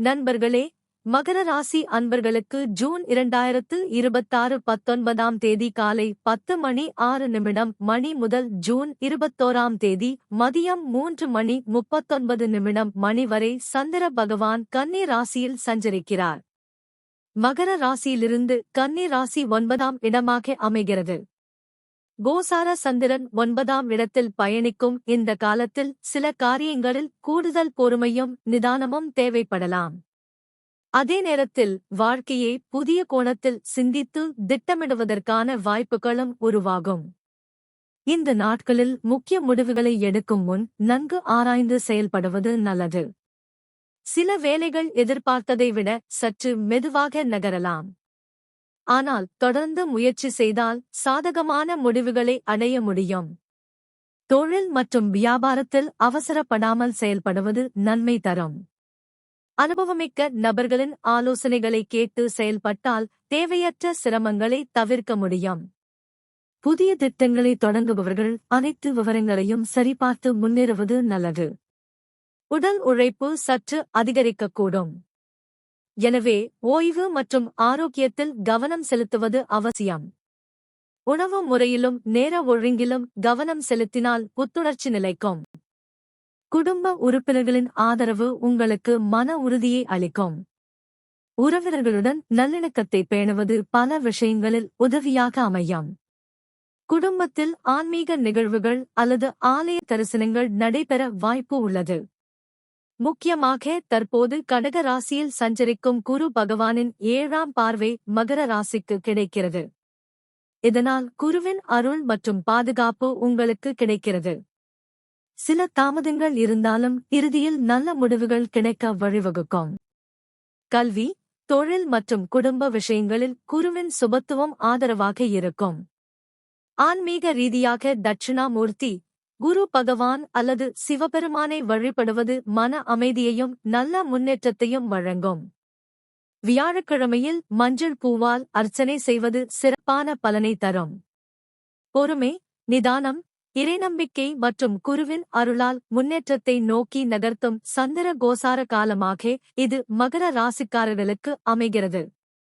நண்பர்களே, மகர ராசி அன்பர்களுக்கு ஜூன் 2026 19ஆம் தேதி காலை 10:06 முதல் ஜூன் 21ஆம் தேதி மதியம் 3:39 வரை சந்திர பகவான் கன்னி ராசியில் சஞ்சரிக்கிறார். மகர ராசியிலிருந்து கன்னி ராசி 9ஆம் இடமாக அமைகிறது. கோசார சந்திரன் 9ஆம் இடத்தில் பயணிக்கும் இந்த காலத்தில் சில காரியங்களில் கூடுதல் பொறுமையும் நிதானமும் தேவைப்படலாம். அதே நேரத்தில் வாழ்க்கையை புதிய கோணத்தில் சிந்தித்து திட்டமிடுவதற்கான வாய்ப்புகளும் உருவாகும். இந்த நாட்களில் முக்கிய முடிவுகளை எடுக்கும் முன் நன்கு ஆராய்ந்து செயல்படுவது நல்லது. சில வேலைகள் எதிர்பார்த்ததை விட சற்று மெதுவாக நகரலாம். ஆனால் தொடர்ந்து முயற்சி செய்தால் சாதகமான முடிவுகளை அடைய முடியும். தொழில் மற்றும் வியாபாரத்தில் அவசரப்படாமல் செயல்படுவது நன்மை தரும். அனுபவமிக்க நபர்களின் ஆலோசனைகளை கேட்டு செயல்பட்டால் தேவையற்ற சிரமங்களை தவிர்க்க முடியும். புதிய திட்டங்களை தொடங்குபவர்கள் அனைத்து விவரங்களையும் சரிபார்த்து முன்னேறுவது நல்லது. உடல் உழைப்பு சற்று அதிகரிக்கக்கூடும். எனவே ஓய்வு மற்றும் ஆரோக்கியத்தில் கவனம் செலுத்துவது அவசியம். உணவு முறையிலும் நேர ஒழுங்கிலும் கவனம் செலுத்தினால் புத்துணர்ச்சி நிலைக்கும். குடும்ப உறுப்பினர்களின் ஆதரவு உங்களுக்கு மன உறுதியை அளிக்கும். உறவினர்களுடன் நல்லிணக்கத்தை பேணுவது பல விஷயங்களில் உதவியாக அமையும். குடும்பத்தில் ஆன்மீக நிகழ்வுகள் அல்லது ஆலய தரிசனங்கள் நடைபெற வாய்ப்பு உள்ளது. முக்கியமாக தற்போது கடக ராசியில் சஞ்சரிக்கும் குரு பகவானின் 7ஆம் பார்வை மகர ராசிக்கு கிடைக்கிறது. இதனால் குருவின் அருள் மற்றும் பாதுகாப்பு உங்களுக்கு கிடைக்கிறது. சில தாமதங்கள் இருந்தாலும் இறுதியில் நல்ல முடிவுகள் கிடைக்க வழிவகுக்கும். கல்வி, தொழில் மற்றும் குடும்ப விஷயங்களில் குருவின் சுபத்துவம் ஆதரவாக இருக்கும். ஆன்மீக ரீதியாக தட்சிணாமூர்த்தி, குரு பகவான் அல்லது சிவபெருமானை வழிபடுவது மன அமைதியையும் நல்ல முன்னேற்றத்தையும் வழங்கும். வியாழக்கிழமையில் மஞ்சள் பூவால் அர்ச்சனை செய்வது சிறப்பான பலனை தரும். பொறுமை, நிதானம், இறைநம்பிக்கை மற்றும் குருவின் அருளால் முன்னேற்றத்தை நோக்கி நகர்த்தும் சந்திர கோசார காலமாக இது மகர ராசிக்காரர்களுக்கு அமைகிறது.